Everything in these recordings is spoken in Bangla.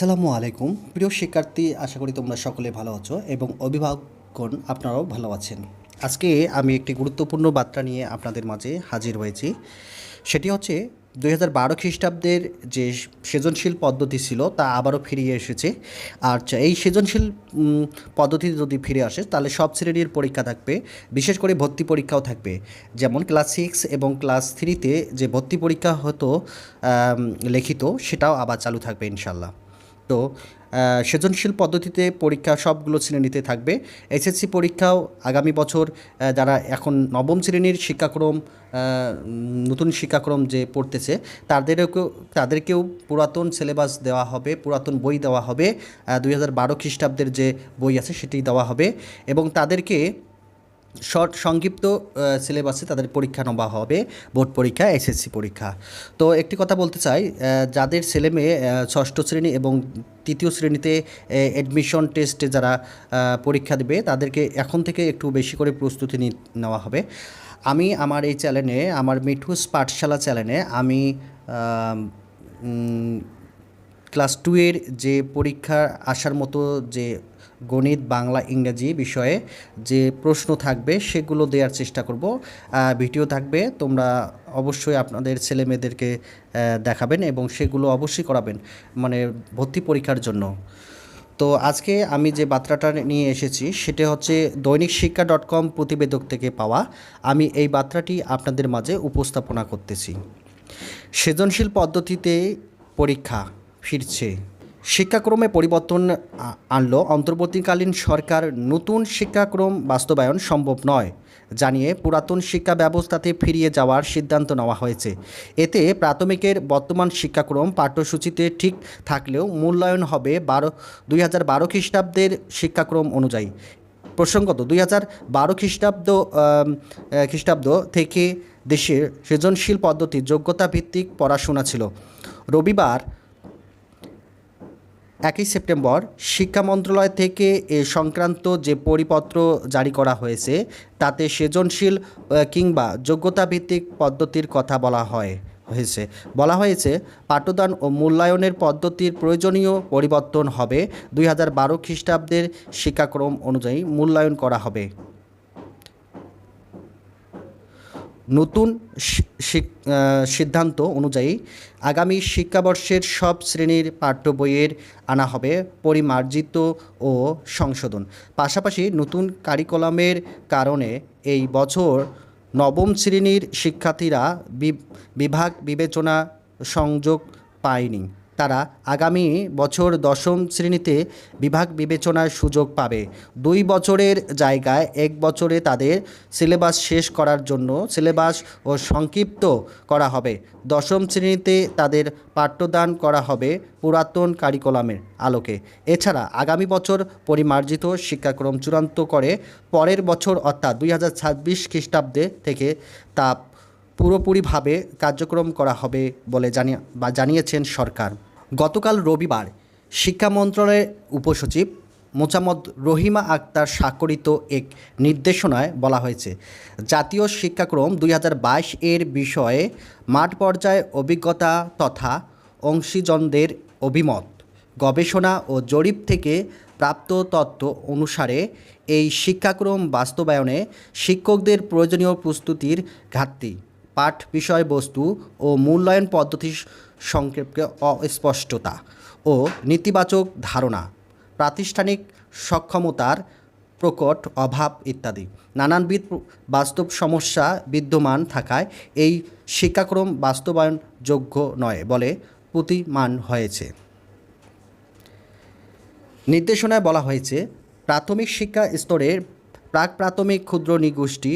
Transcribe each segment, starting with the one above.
আসসালামু আলাইকুম প্রিয় শিক্ষার্থী, আশা করি তোমরা সকলে ভালো আছো এবং অভিভাবকগণ আপনারাও ভালো আছেন। আজকে আমি একটি গুরুত্বপূর্ণ বার্তা নিয়ে আপনাদের মাঝে হাজির হয়েছি। সেটি হচ্ছে 2012 খ্রিস্টাব্দের যে সৃজনশীল পদ্ধতি ছিল তা আবারও ফিরিয়ে এসেছে। আর এই সৃজনশীল পদ্ধতি যদি ফিরে আসে তাহলে সব শ্রেণীর পরীক্ষা থাকবে, বিশেষ করে ভর্তি পরীক্ষাও থাকবে। যেমন ক্লাস 6 এবং ক্লাস 3-তে যে ভর্তি পরীক্ষা হতো লিখিত, সেটাও আবার চালু থাকবে ইনশাল্লাহ। তো সৃজনশীল পদ্ধতিতে পরীক্ষা সবগুলো শ্রেণীতে থাকবে। এসএসসি পরীক্ষাও আগামী বছর যারা এখন নবম শ্রেণীর শিক্ষাক্রম নতুন শিক্ষাক্রম যে পড়তেছে তাদেরকেও পুরাতন সিলেবাস দেওয়া হবে, পুরাতন বই দেওয়া হবে। 2012 খ্রিস্টাব্দের যে বই আছে সেটি দেওয়া হবে এবং তাদেরকে সংক্ষিপ্ত সিলেবাসে তাদের পরীক্ষা নেওয়া হবে, বোর্ড পরীক্ষা, এসএসসি পরীক্ষা। তো একটি কথা বলতে চাই, যাদের ছেলেমেয়ে ষষ্ঠ শ্রেণী এবং তৃতীয় শ্রেণীতে অ্যাডমিশন টেস্টে যারা পরীক্ষা দেবে তাদেরকে এখন থেকে একটু বেশি করে প্রস্তুতি নেওয়া হবে। আমি আমার এই চ্যানেলে, আমার মিঠুস পাঠশালা চ্যানেলে আমি ক্লাস 2-এর যে পরীক্ষা আসার মতো যে গণিত, বাংলা, ইংরেজি বিষয়ে যে প্রশ্ন থাকবে সেগুলো দেওয়ার চেষ্টা করব। ভিডিও থাকবে, তোমরা অবশ্যই আপনাদের ছেলেমেয়েদেরকে দেখাবেন এবং সেগুলো অবশ্যই করাবেন, মানে ভর্তি পরীক্ষার জন্য। তো আজকে আমি যে বার্তাটা নিয়ে এসেছি সেটা হচ্ছে দৈনিক শিক্ষা .com প্রতিবেদক থেকে পাওয়া। আমি এই বার্তাটি আপনাদের মাঝে উপস্থাপনা করতেছি। সৃজনশীল পদ্ধতিতে পরীক্ষা ফিরছে। শিক্ষাক্রমে পরিবর্তন আনলো অন্তর্বর্তীকালীন সরকার। নতুন শিক্ষাক্রম বাস্তবায়ন সম্ভব নয় জানিয়ে পুরাতন শিক্ষা ব্যবস্থাতে ফিরিয়ে যাওয়ার সিদ্ধান্ত নেওয়া হয়েছে। এতে প্রাথমিকের বর্তমান শিক্ষাক্রম পাঠ্যসূচিতে ঠিক থাকলেও মূল্যায়ন হবে 2012 খ্রিস্টাব্দের শিক্ষাক্রম অনুযায়ী। প্রসঙ্গত 2012 খ্রিস্টাব্দ থেকে দেশের সৃজনশীল পদ্ধতি যোগ্যতা ভিত্তিক পড়াশোনা ছিল। রবিবার 1 সেপ্টেম্বর শিক্ষা মন্ত্রণালয় থেকে এ সংক্রান্ত যে পরিপত্র জারি করা হয়েছে তাতে সৃজনশীল কিংবা যোগ্যতাভিত্তিক পদ্ধতির কথা বলা হয়েছে পাঠদান ও মূল্যায়নের পদ্ধতির প্রয়োজনীয় পরিবর্তন হবে। 2012 খ্রিস্টাব্দের শিক্ষাক্রম অনুযায়ী মূল্যায়ন করা হবে। নতুন সিদ্ধান্ত অনুযায়ী আগামী শিক্ষাবর্ষের সব শ্রেণীর পাঠ্য বইয়ের আনা হবে পরিমার্জিত ও সংশোধন। পাশাপাশি নতুন কারিকুলামের কারণে এই বছর নবম শ্রেণীর শিক্ষার্থীরা বিভাগ বিবেচনা সংযোগ পায়নি। তারা আগামী বছর দশম শ্রেণীতে বিভাগ বিবেচনার সুযোগ পাবে। 2 বছরের জায়গায় 1 বছরে তাদের সিলেবাস শেষ করার জন্য সিলেবাস ও সংক্ষিপ্ত করা হবে। দশম শ্রেণীতে তাদের পাঠ্যদান করা হবে পুরাতন কারিকুলামের আলোকে। এছাড়া আগামী বছর পরিমার্জিত শিক্ষাক্রম চূড়ান্ত করে পরের বছর অর্থাৎ 2026 খ্রিস্টাব্দে থেকে তা পুরোপুরিভাবে কার্যক্রম করা হবে বলে জানিয়েছেন সরকার। গতকাল রবিবার শিক্ষা মন্ত্রণালয়ের উপসচিব মোচাম্মদ রহিমা আক্তার স্বাক্ষরিত এক নির্দেশনায় বলা হয়েছে, জাতীয় শিক্ষাক্রম 2022 এর বিষয়ে মাঠ পর্যায়ে অভিজ্ঞতা তথা অংশীজনদের অভিমত, গবেষণা ও জরিপ থেকে প্রাপ্ত তথ্য অনুসারে এই শিক্ষাক্রম বাস্তবায়নে শিক্ষকদের প্রয়োজনীয় প্রস্তুতির ঘাটতি, পাঠ বিষয়বস্তু ও মূল্যায়ন পদ্ধতি সংক্ষেপে অস্পষ্টতা ও নেতিবাচক ধারণা, প্রাতিষ্ঠানিক সক্ষমতার প্রকট অভাব ইত্যাদি নানানবিধ বাস্তব সমস্যা বিদ্যমান থাকায় এই শিক্ষাক্রম বাস্তবায়নযোগ্য নয় বলে প্রতীয়মান হয়েছে। নির্দেশনায় বলা হয়েছে, প্রাথমিক শিক্ষা স্তরের প্রাক প্রাথমিক ক্ষুদ্র নিগোষ্ঠী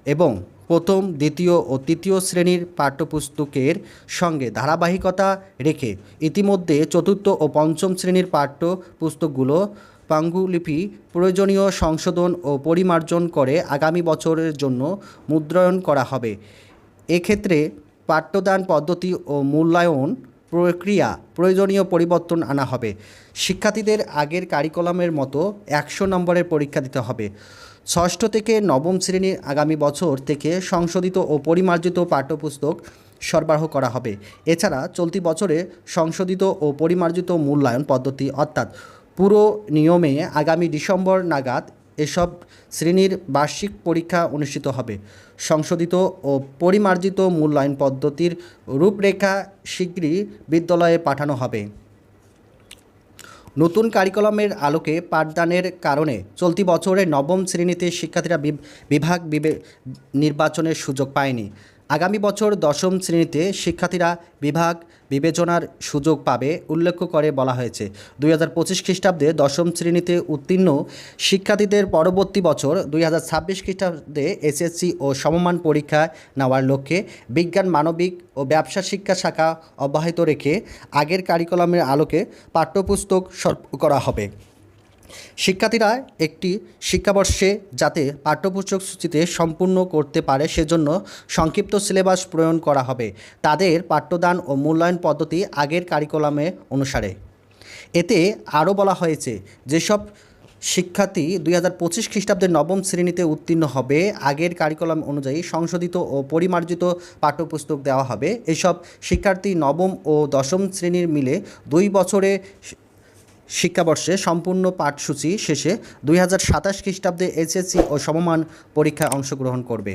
এবং প্রথম, দ্বিতীয় ও তৃতীয় শ্রেণীর পাঠ্যপুস্তকের সঙ্গে ধারাবাহিকতা রেখে ইতিমধ্যে চতুর্থ ও পঞ্চম শ্রেণীর পাঠ্যপুস্তকগুলো পাণ্ডুলিপি প্রয়োজনীয় সংশোধন ও পরিমার্জন করে আগামী বছরের জন্য মুদ্রণ করা হবে। এক্ষেত্রে পাঠ্যদান পদ্ধতি ও মূল্যায়ন প্রক্রিয়া প্রয়োজনীয় পরিবর্তন আনা হবে। শিক্ষার্থীদের আগের কারিকুলামের মতো 100 নম্বরের পরীক্ষা দিতে হবে। ষষ্ঠ থেকে নবম শ্রেণীর আগামী বছর থেকে সংশোধিত ও পরিমার্জিত পাঠ্যপুস্তক সরবরাহ করা হবে। এছাড়া চলতি বছরে সংশোধিত ও পরিমার্জিত মূল্যায়ন পদ্ধতি অর্থাৎ পুরো নিয়মে আগামী ডিসেম্বর নাগাদ এসব শ্রেণীর বার্ষিক পরীক্ষা অনুষ্ঠিত হবে। সংশোধিত ও পরিমার্জিত মূল্যায়ন পদ্ধতির রূপরেখা শীঘ্রই বিদ্যালয়ে পাঠানো হবে। নতুন কারিকুলামের আলোকে পাঠদানের কারণে চলতি বছরে নবম শ্রেণীতে শিক্ষার্থীরা বিভাগ নির্বাচনের সুযোগ পায়নি। আগামী বছর দশম শ্রেণীতে শিক্ষার্থীরা বিভাগ বিবেচনার সুযোগ পাবে উল্লেখ করে বলা হয়েছে। 2025 খ্রিস্টাব্দে দশম শ্রেণীতে উত্তীর্ণ শিক্ষার্থীদের পরবর্তী বছর 2026 খ্রিস্টাব্দে এসএসসি ও সমমান পরীক্ষা নেওয়ার লক্ষ্যে বিজ্ঞান, মানবিক ও ব্যবসা শিক্ষা শাখা অব্যাহত রেখে আগের কারিকুলামের আলোকে পাঠ্যপুস্তক সরবরাহ করা হবে। শিক্ষার্থীরা একটি শিক্ষাবর্ষে যাতে পাঠ্যপুস্তক সূচিতে সম্পূর্ণ করতে পারে সেজন্য সংক্ষিপ্ত সিলেবাস প্রণয়ন করা হবে তাদের পাঠ্যদান ও মূল্যায়ন পদ্ধতি আগের কারিকুলামে অনুসারে। এতে আরও বলা হয়েছে যেসব শিক্ষার্থী 2025 খ্রিস্টাব্দের নবম শ্রেণীতে উত্তীর্ণ হবে আগের কারিকুলাম অনুযায়ী সংশোধিত ও পরিমার্জিত পাঠ্যপুস্তক দেওয়া হবে। এসব শিক্ষার্থী নবম ও দশম শ্রেণীর মিলে 2 বছরে শিক্ষাবর্ষে সম্পূর্ণ পাঠসূচি শেষে 2027 খ্রিস্টাব্দে এসএসসি ও সমমান পরীক্ষায় অংশগ্রহণ করবে।